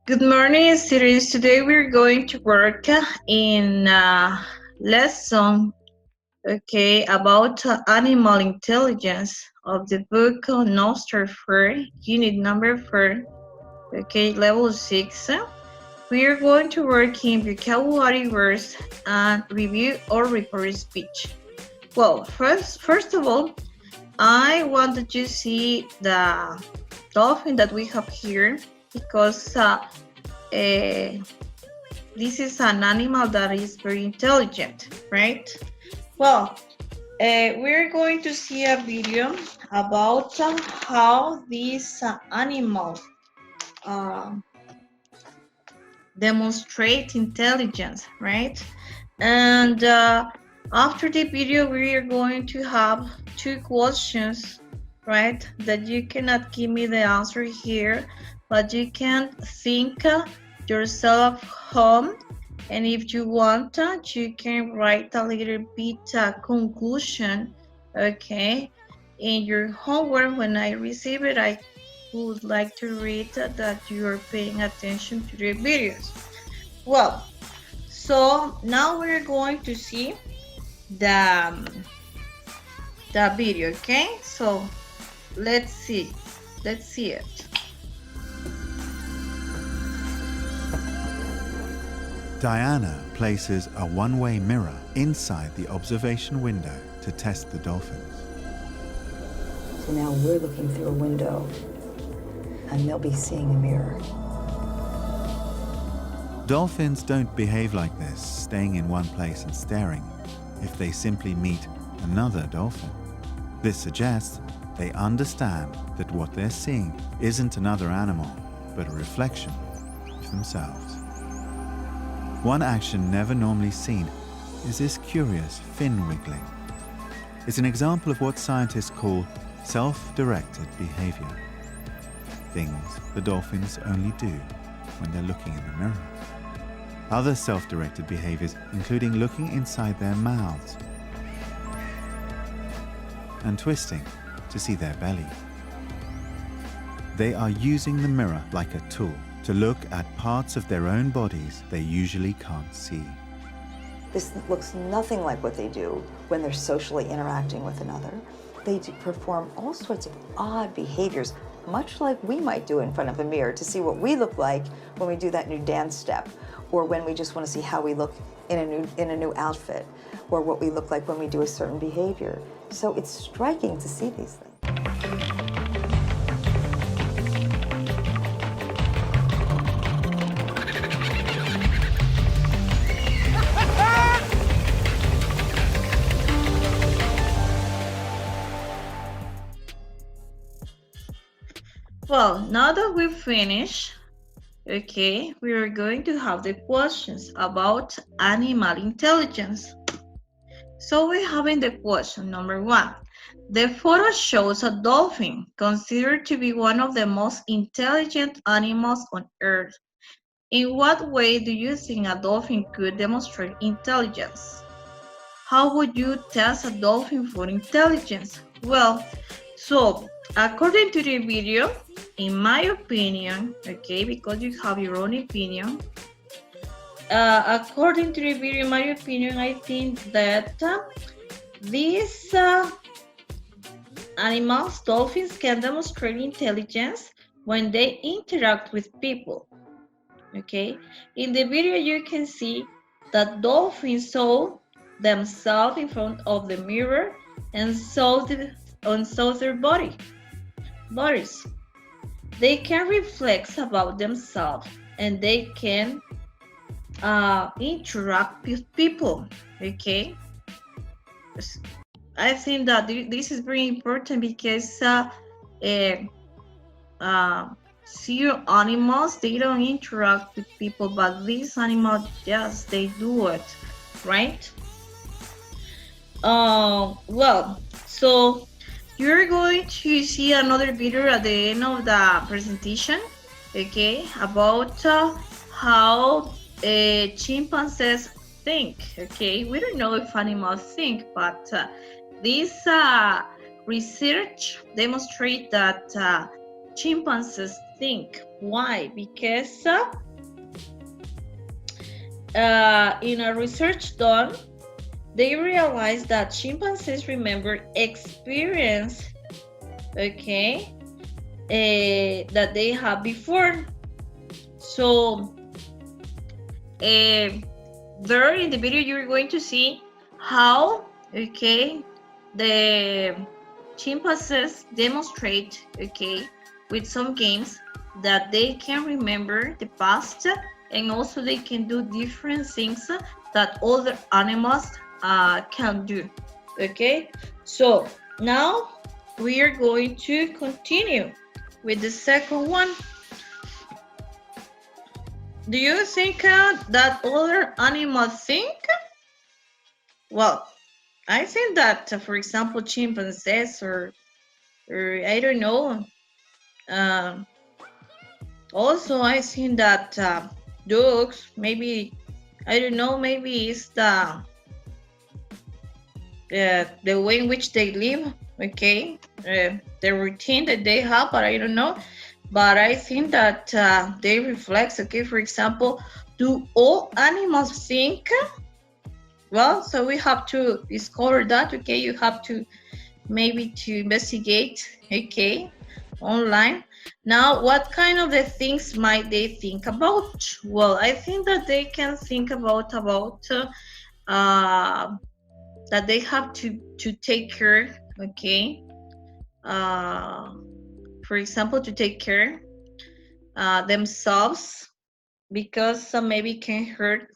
Good morning, students. Today we're going to work in a lesson, about animal intelligence of the book Nostra 4, unit number 4, level 6. We are going to work in vocabulary words and review or report speech. Well, first of all, I wanted to see the dolphin that we have here because this is an animal that is very intelligent, right? Well, we're going to see a video about how this animal uh, demonstrate intelligence, right? And after the video, we are going to have two questions, right? That you cannot give me the answer here, but you can think yourself home. And if you want, you can write a little bit conclusion, okay? In your homework, when I receive it, I would like to read that you are paying attention to the videos. Well, so now we're going to see the the video, okay? So let's see it. Diana places a one-way mirror inside the observation window to test the dolphins. So now we're looking through a window and they'll be seeing a mirror. Dolphins don't behave like this, staying in one place and staring, if they simply meet another dolphin. This suggests they understand that what they're seeing isn't another animal, but a reflection of themselves. One action never normally seen is this curious fin wiggling. It's an example of what scientists call self-directed behavior. Things the dolphins only do when they're looking in the mirror. Other self-directed behaviors, including looking inside their mouths and twisting to see their belly. They are using the mirror like a tool to look at parts of their own bodies they usually can't see. This looks nothing like what they do when they're socially interacting with another. They perform all sorts of odd behaviors, much like we might do in front of a mirror to see what we look like when we do that new dance step, or when we just want to see how we look in a new outfit, or what we look like when we do a certain behavior. So it's striking to see these things. Well, now that we finish, okay, we are going to have the questions about animal intelligence. So we're having the question number 1. The photo shows a dolphin, considered to be one of the most intelligent animals on Earth. In what way do you think a dolphin could demonstrate intelligence? How would you test a dolphin for intelligence? Well, so according to the video, in my opinion, okay, because you have your own opinion, according to the video, in my opinion, I think that these animals, dolphins, can demonstrate intelligence when they interact with people. Okay, in the video you can see that dolphins saw themselves in front of the mirror and saw their bodies. They can reflect about themselves and they can interact with people. Okay, I think that this is very important because sea animals, they don't interact with people, but these animals, yes, they do it, right? Well, so you're going to see another video at the end of the presentation, okay, about how chimpanzees think. Okay, we don't know if animals think, but this research demonstrates that chimpanzees think. Why? Because in a research done, they realized that chimpanzees remember experience, okay, that they had before. So there in the video you're going to see how, okay, the chimpanzees demonstrate, okay, with some games that they can remember the past, and also they can do different things that other animals can do. Okay, so now we are going to continue with the second one. Do you think that other animals think? Well, I think that, for example, chimpanzees or I don't know. Also, I think that dogs, maybe, I don't know, maybe it's the way in which they live, okay, the routine that they have, but I don't know. But I think that they reflect, okay, for example, do all animals think? Well, so we have to discover that, okay, you have to maybe to investigate, okay, online. Now, what kind of the things might they think about? Well, I think that they can think about that they have to take care, okay, for example, to take care themselves, because some maybe can hurt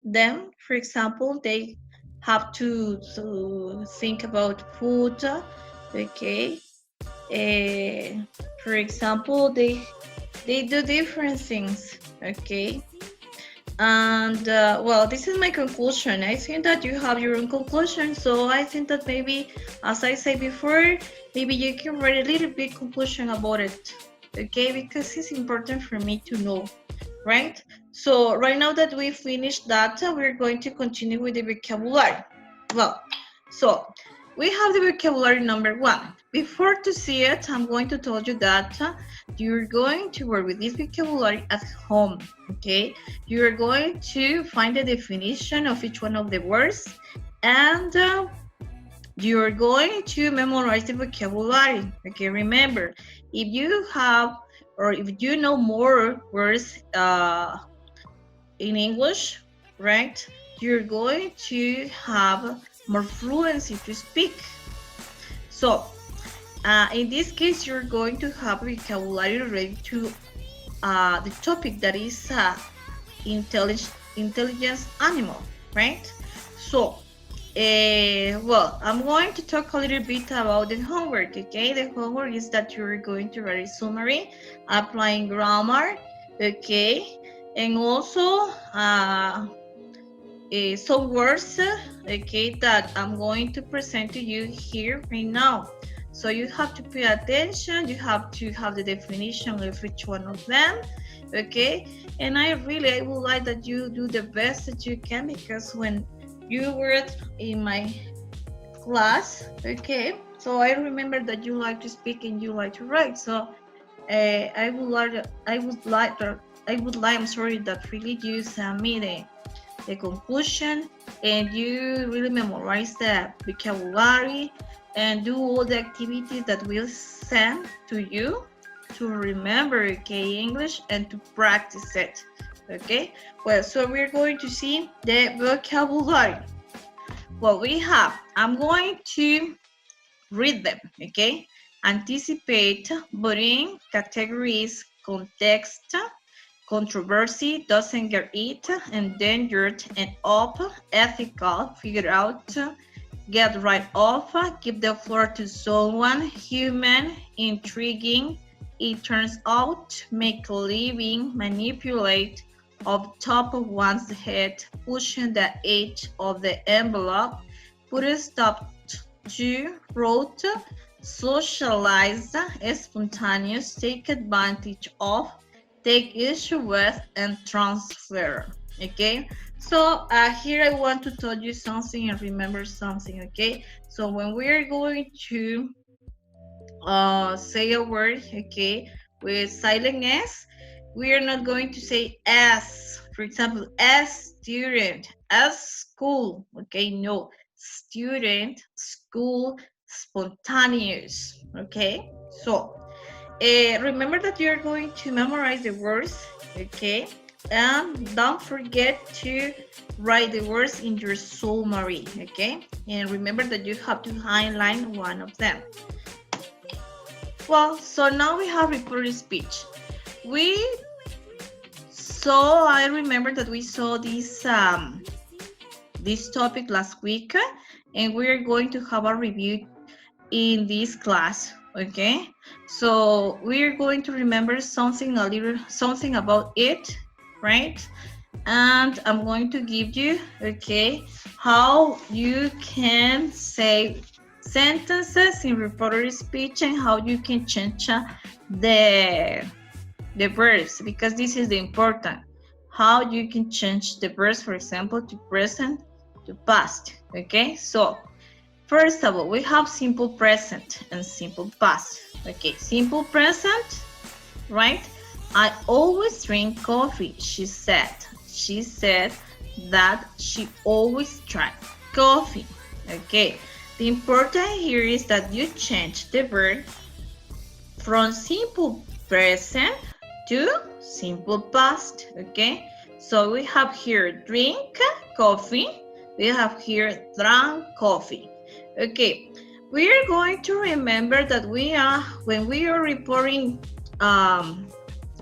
them. For example, they have to think about food, okay. For example, they do different things, okay. And well, this is my conclusion. I think that you have your own conclusion, so I think that maybe, as I said before, maybe you can write a little bit conclusion about it, okay, because it's important for me to know, right? So right now that we finished that, we're going to continue with the vocabulary. Well, so we have the vocabulary number 1. Before to see it, I'm going to tell you that you're going to work with this vocabulary at home, okay? You're going to find the definition of each one of the words, and you're going to memorize the vocabulary, okay? Remember, if you have, or if you know more words in English, right, you're going to have more fluency to speak. So in this case, you're going to have vocabulary related to the topic that is intelligence animal, right? So well, I'm going to talk a little bit about the homework, okay? The homework is that you're going to write a summary, applying grammar, okay? And also some words, okay, that I'm going to present to you here right now. So you have to pay attention, you have to have the definition of each one of them, okay? And I would like that you do the best that you can, because when you were in my class, okay, so I remember that you like to speak and you like to write. So I would like, I'm sorry, that really you send me the conclusion, and you really memorize the vocabulary and do all the activities that we'll send to you to remember, okay, English, and to practice it, okay? Well, so we're going to see the vocabulary. What we have, I'm going to read them, okay? Anticipate, budding, categories, context, controversy, doesn't get it, endangered and up, ethical, figure out, get right off, give the floor to someone, human, intriguing, it turns out, make a living, manipulate, of top of one's head, pushing the edge of the envelope, put a stop to, wrote, socialize, spontaneous, take advantage of, take issue with, and transfer, okay? So here I want to tell you something and remember something, okay? So when we're going to say a word, okay, with silent S, we are not going to say as. For example, as student, as school, okay, no, student, school, spontaneous, okay. So remember that you're going to memorize the words, okay, and don't forget to write the words in your summary, okay, and remember that you have to highlight one of them. Well, so now we have reported speech. I remember that we saw this topic last week, and we're going to have a review in this class, okay? So we're going to remember something about it, right? And I'm going to give you, okay, how you can say sentences in reported speech and how you can change the verbs, because this is the important, how you can change the verbs, for example, to present to past, okay? So first of all, we have simple present and simple past. Okay, simple present, right? I always drink coffee, she said. She said that she always drank coffee. Okay, the important here is that you change the verb from simple present to simple past. Okay, so we have here drink coffee. We have here drank coffee. Okay, we are going to remember that when we are reporting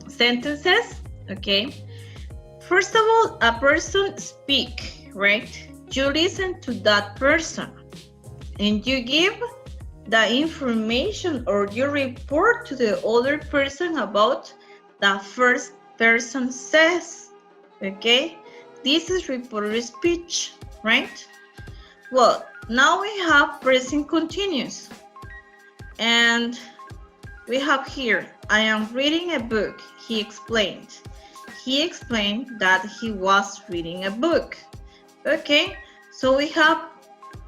sentences, okay, first of all, a person speak, right? You listen to that person and you give the information or you report to the other person about the first person says, okay? This is reported speech, right? Well, now we have present continuous. And we have here, I am reading a book, he explained. He explained that he was reading a book. Okay, so we have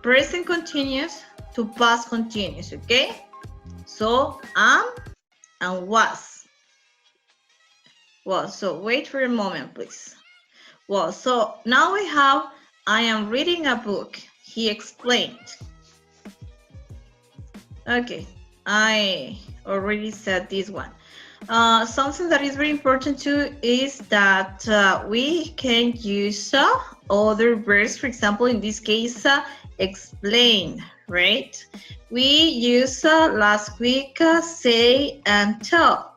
present continuous to past continuous, okay? So am and was. Well, so wait for a moment, please. Well, so now we have, I am reading a book, he explained. Okay, I already said this one. Something that is very important too is that we can use other verbs. For example, in this case, explain, right? We use last week say and tell.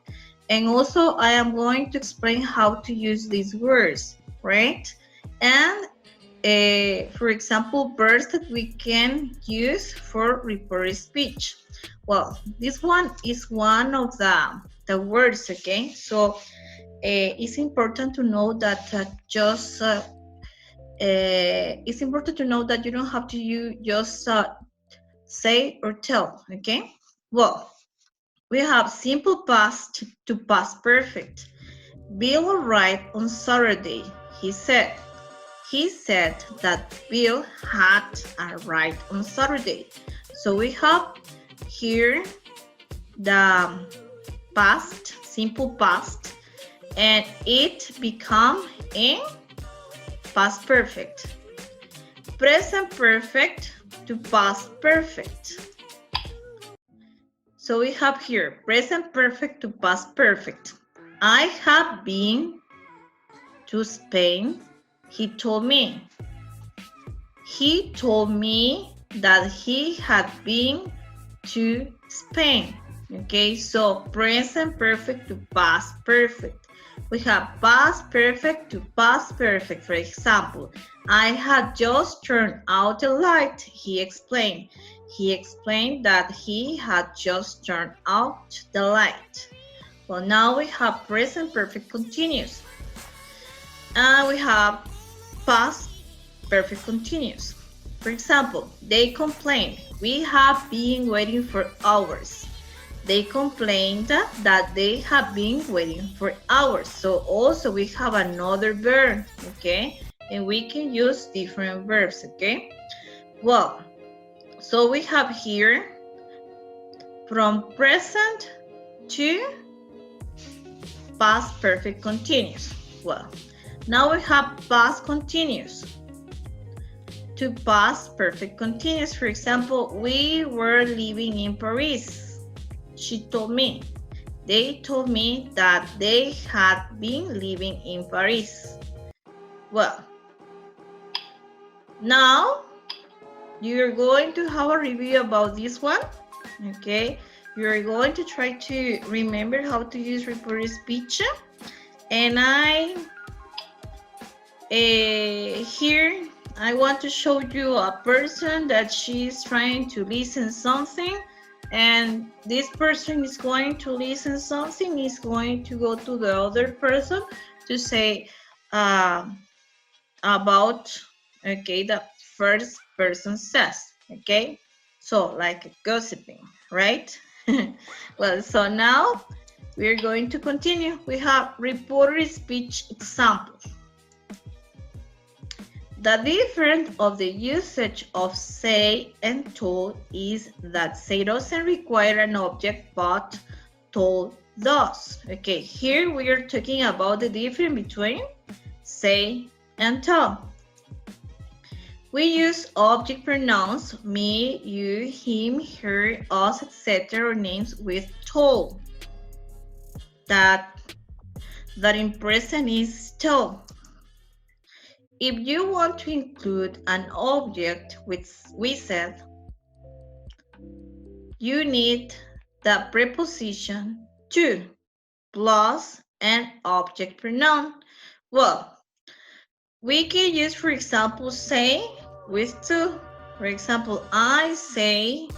And also I am going to explain how to use these words, right? And for example, verbs that we can use for reported speech. Well, this one is one of the words, okay? So it's important to know that it's important to know that you don't have to just say or tell, okay? Well, we have simple past to past perfect. Bill arrived on Saturday, he said. He said that Bill had arrived on Saturday. So we have here the past, simple past, and it become in past perfect. Present perfect to past perfect. So we have here present perfect to past perfect. I have been to Spain, he told me. He told me that he had been to Spain. Okay, so present perfect to past perfect. We have past perfect to past perfect. For example, I had just turned out the light, he explained. He explained that he had just turned out the light. Well, now we have present perfect continuous. And we have past perfect continuous. For example, they complained, we have been waiting for hours. They complained that they have been waiting for hours. So also we have another verb, okay? And we can use different verbs, okay? Well, so we have here from present to past perfect continuous. Well, now we have past continuous to past perfect continuous. For example, we were living in Paris. She told me. They told me that they had been living in Paris. Well, now you're going to have a review about this one. Okay, you're going to try to remember how to use reported speech. And here I want to show you a person that she's trying to listen something, and this person is going to listen something, is going to go to the other person to say about, okay, the first person says, okay? So like gossiping, right? Well, so now we're going to continue. We have reported speech examples. The difference of the usage of say and told is that say doesn't require an object, but told does. Okay, here we are talking about the difference between say and tell. We use object pronouns me, you, him, her, us, etc. or names with told. That in present is told. If you want to include an object with said, you need the preposition to plus an object pronoun. Well, we can use, for example, say with to. For example, I say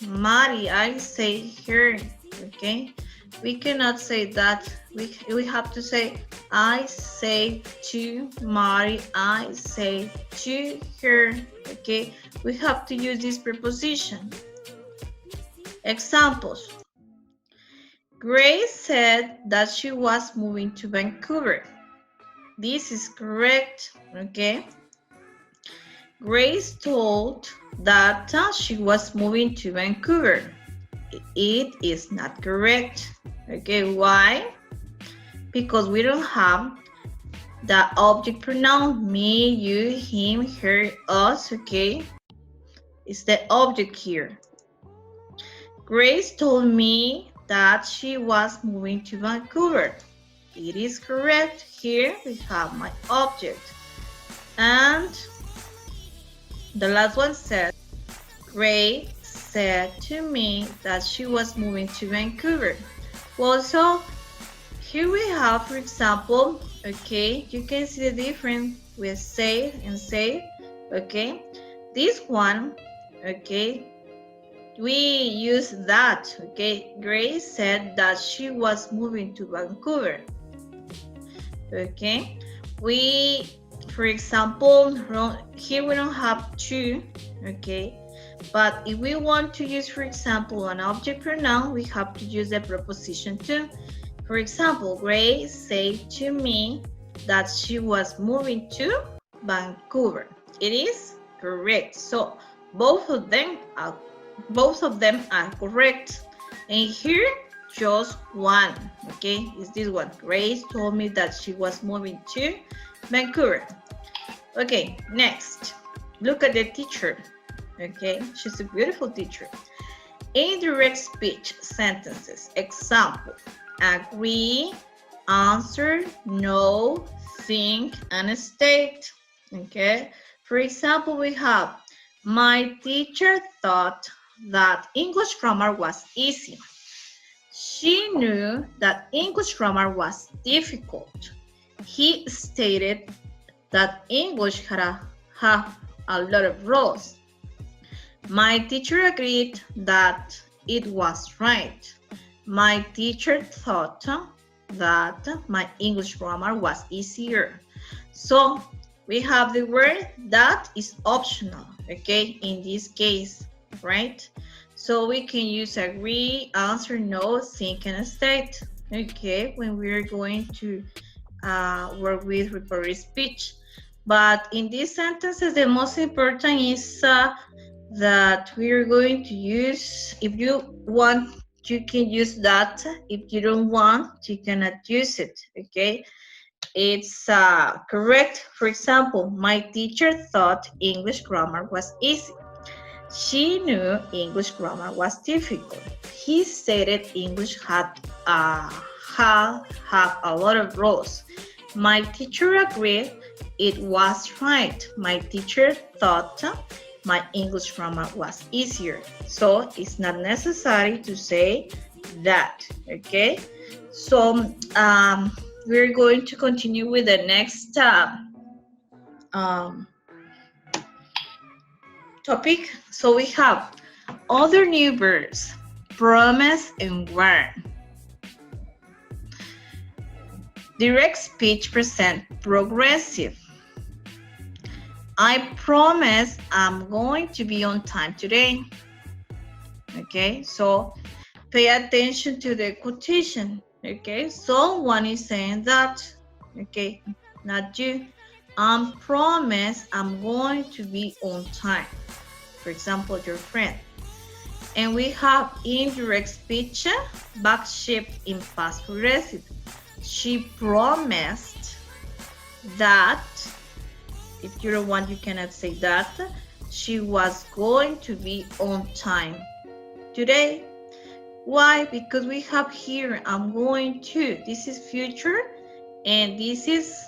Mari, I say her, okay? We cannot say that. We have to say, I say to Mari, I say to her, okay? We have to use this preposition. Examples. Grace said that she was moving to Vancouver. This is correct, okay? Grace told that she was moving to Vancouver. It is not correct. Okay, why? Because we don't have the object pronoun me, you, him, her, us, okay? It's the object here. Grace told me that she was moving to Vancouver. It is correct. Here we have my object. And the last one says, Grace said to me that she was moving to Vancouver. Well, so here we have, for example, okay, you can see the difference with say and say, okay. This one, okay, we use that, okay. Grace said that she was moving to Vancouver, okay. We, for example, here we don't have to, okay. But if we want to use, for example, an object pronoun, we have to use the preposition to. For example, Grace said to me that she was moving to Vancouver. It is correct. So both of them are correct. And here, just one. Okay, is this one. Grace told me that she was moving to Vancouver. Okay, next. Look at the teacher. Okay, she's a beautiful teacher. Indirect speech sentences. Example, agree, answer, know, think, and state. Okay, for example, we have, my teacher thought that English grammar was easy. She knew that English grammar was difficult. He stated that English had a lot of rules. My teacher agreed that it was right. My teacher thought that my English grammar was easier. So we have the word that is optional, okay, in this case, right? So we can use agree, answer, know, think, and state, okay, when we're going to work with reported speech. But in these sentences, the most important is that we are going to use. If you want, you can use that. If you don't want, you cannot use it, okay? It's correct. For example, my teacher thought English grammar was easy. She knew English grammar was difficult. He stated English have a lot of rules. My teacher agreed it was right. My teacher thought my English grammar was easier. So it's not necessary to say that, okay? So we're going to continue with the next topic. So we have other new verbs, promise and warn. Direct speech present progressive. I promise I'm going to be on time today. Okay, so pay attention to the quotation. Okay, so one is saying that, okay, not you. I promise I'm going to be on time. For example, your friend. And we have indirect speech, back shift in past progressive. She promised that, if you don't want, you cannot say that, she was going to be on time today. Why? Because we have here, I'm going to. This is future, and this is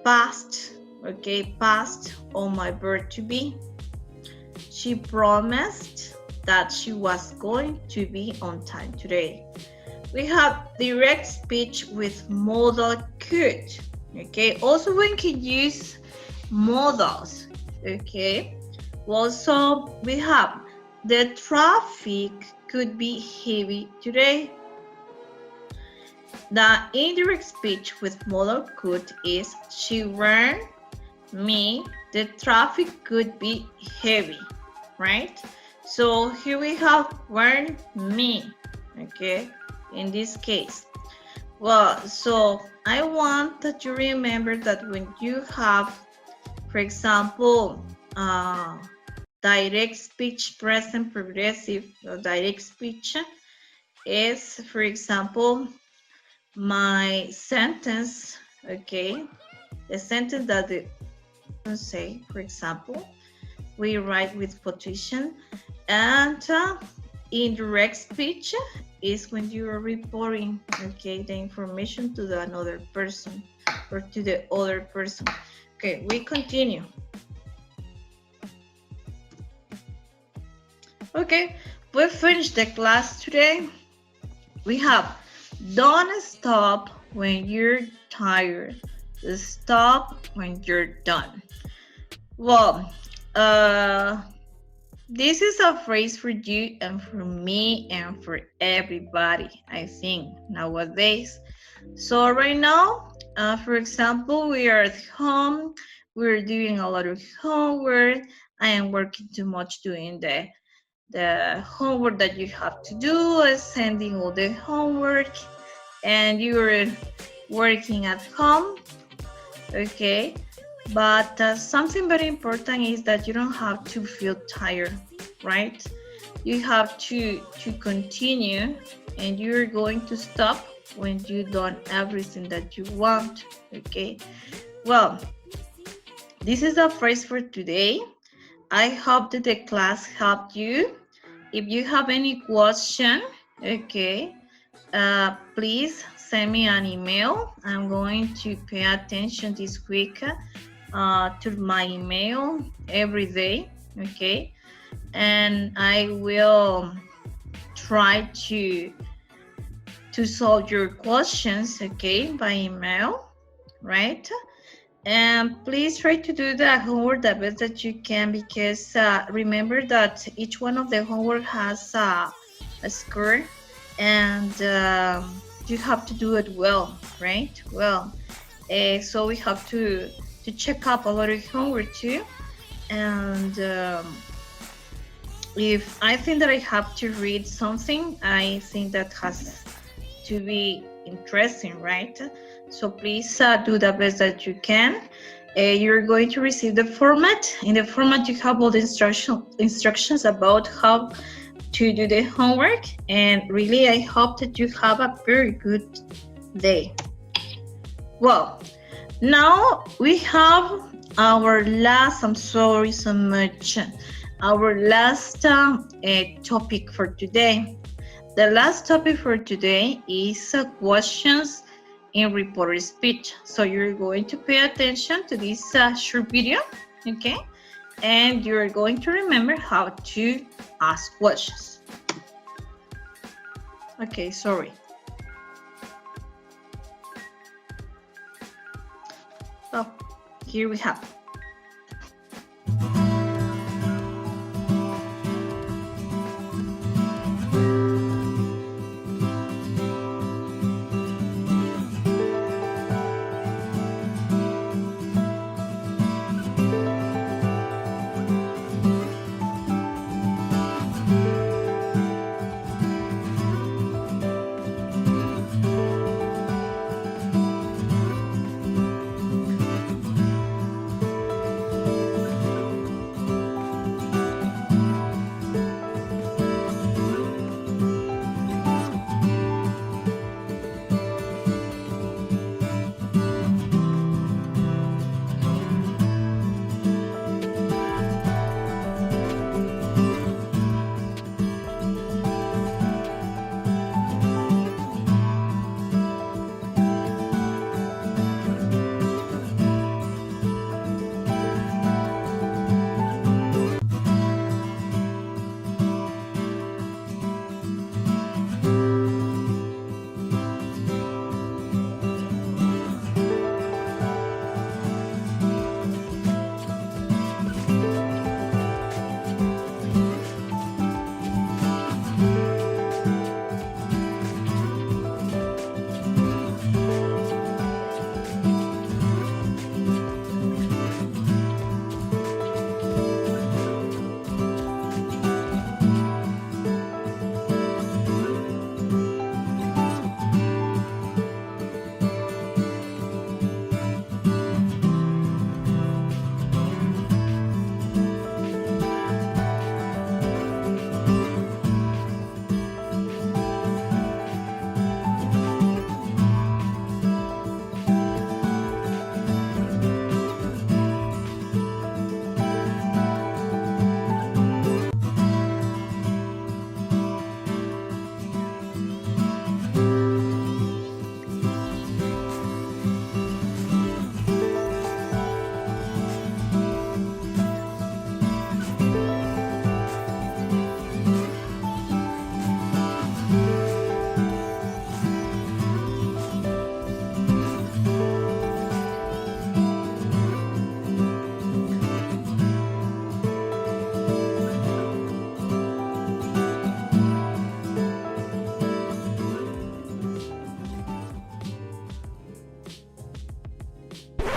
past, okay, past on my verb to be. She promised that she was going to be on time today. We have direct speech with modal could, okay? Also, we can use modals, okay? Also, we have the traffic could be heavy today. The indirect speech with modal could is she warned me the traffic could be heavy, right? So here we have warn me, okay, in this case. Well, so I want that you remember that when you have, for example, direct speech present progressive, direct speech is, for example, my sentence, okay, the sentence that the say, for example, we write with quotation, and indirect speech is when you are reporting, okay, the information to the another person or to the other person. Okay, we continue. Okay, we finished the class today. We have don't stop when you're tired. Stop when you're done. Well, this is a phrase for you and for me and for everybody, I think, nowadays. So right now, for example, we are at home, we're doing a lot of homework. I am working too much doing the homework that you have to do, sending all the homework, and you're working at home, okay? But something very important is that you don't have to feel tired, right? You have to continue, and you're going to stop when you've done everything that you want, okay? Well, this is the phrase for today. I hope that the class helped you. If you have any question, okay, please send me an email. I'm going to pay attention this week to my email every day, okay? And I will try to solve your questions, okay, by email, right? And please try to do the homework the best that you can, because remember that each one of the homework has a score, and you have to do it well, right? Well, so we have to check up a lot of homework too. And if I think that I have to read something, I think that has to be interesting, right? So please do the best that you can. you're going to receive the format. In the format, you have all the instructions about how to do the homework. And really, I hope that you have a very good day. Well, now we have our last, I'm sorry so much, our last topic for today. The last topic for today is questions in reporter speech. So you're going to pay attention to this short video, okay? And you're going to remember how to ask questions. Okay, sorry. So here we have.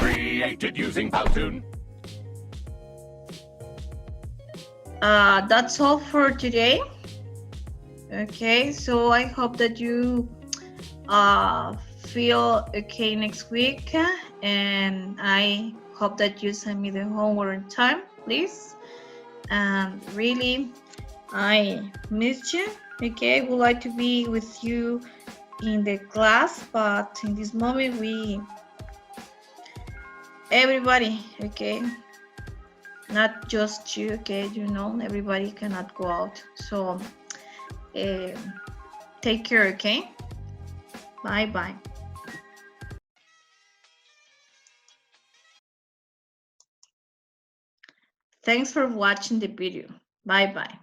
Created using Powtoon. That's all for today. Okay, so I hope that you feel okay next week, and I hope that you send me the homework on time, please. And really, I missed you. Okay, I would like to be with you in the class, but in this moment everybody, okay, not just you, okay, you know, everybody cannot go out. So take care, okay? Bye. Thanks for watching the video. Bye.